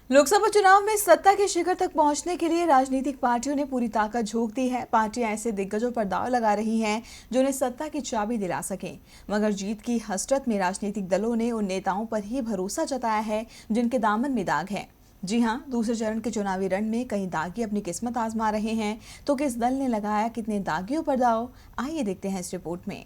लोकसभा चुनाव में सत्ता के शिखर तक पहुंचने के लिए राजनीतिक पार्टियों ने पूरी ताकत झोंक दी है। पार्टियां ऐसे दिग्गजों पर दांव लगा रही हैं जो उन्हें सत्ता की चाबी दिला सकें। मगर जीत की हसरत में राजनीतिक दलों ने उन नेताओं पर ही भरोसा जताया है जिनके दामन में दाग है। जी हां, दूसरे चरण के चुनावी रण में कई दागी अपनी किस्मत आजमा रहे हैं, तो किस दल ने लगाया कितने दागियों पर दांव, आइए देखते हैं इस रिपोर्ट में।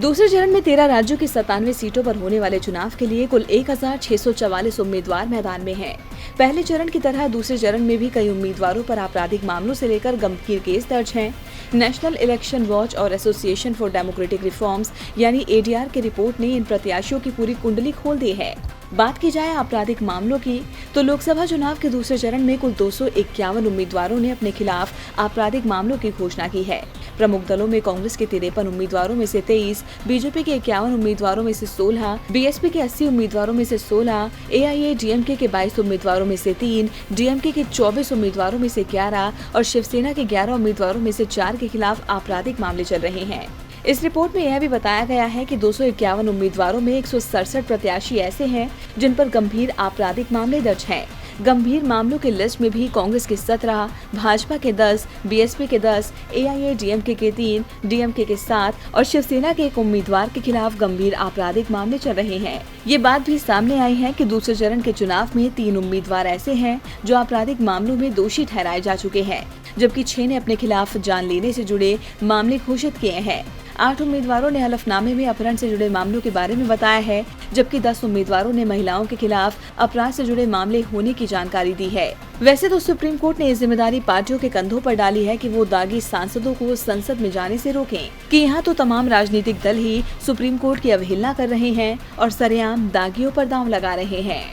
दूसरे चरण में 13 राज्यों की 97 सीटों पर होने वाले चुनाव के लिए कुल 1644 उम्मीदवार मैदान में हैं। पहले चरण की तरह दूसरे चरण में भी कई उम्मीदवारों पर आपराधिक मामलों से लेकर गंभीर केस दर्ज हैं। नेशनल इलेक्शन वॉच और एसोसिएशन फॉर डेमोक्रेटिक रिफॉर्म्स यानी एडीआर की रिपोर्ट ने इन प्रत्याशियों की पूरी कुंडली खोल दी है। बात की जाए आपराधिक मामलों की, तो लोकसभा चुनाव के दूसरे चरण में कुल 251 उम्मीदवारों ने अपने खिलाफ आपराधिक मामलों की घोषणा की है। प्रमुख दलों में कांग्रेस के 53 उम्मीदवारों में से 23, बीजेपी के 51 उम्मीदवारों में से 16, बीएसपी के 80 उम्मीदवारों में से 16, एआईएडीएमके के 22 उम्मीदवारों में से 3, डीएमके के 24 उम्मीदवारों में से 11 और शिवसेना के 11 उम्मीदवारों में से 4 के खिलाफ आपराधिक मामले चल रहे हैं। इस रिपोर्ट में यह भी बताया गया है कि 251 उम्मीदवारों में 167 प्रत्याशी ऐसे हैं जिन पर गंभीर आपराधिक मामले दर्ज हैं। गंभीर मामलों की लिस्ट में भी कांग्रेस के 17, भाजपा के 10, बीएसपी के 10, एआईएडीएमके के 3, डीएमके के 7 और शिवसेना के एक उम्मीदवार के खिलाफ गंभीर आपराधिक मामले चल रहे हैं। ये बात भी सामने आई है कि दूसरे चरण के चुनाव में 3 उम्मीदवार ऐसे हैं जो आपराधिक मामलों में दोषी ठहराए जा चुके हैं, जबकि 6 ने अपने खिलाफ जान लेने से जुड़े मामले घोषित किए हैं। 8 उम्मीदवारों ने हलफनामे में अपहरण से जुड़े मामलों के बारे में बताया है, जबकि 10 उम्मीदवारों ने महिलाओं के खिलाफ अपराध से जुड़े मामले होने की जानकारी दी है। वैसे तो सुप्रीम कोर्ट ने ये जिम्मेदारी पार्टियों के कंधों पर डाली है कि वो दागी सांसदों को संसद में जाने से रोकें, कि यहाँ तो तमाम राजनीतिक दल ही सुप्रीम कोर्ट की अवहेलना कर रहे हैं और सरेआम दागियों पर दांव लगा रहे हैं।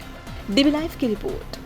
डीबी लाइव की रिपोर्ट।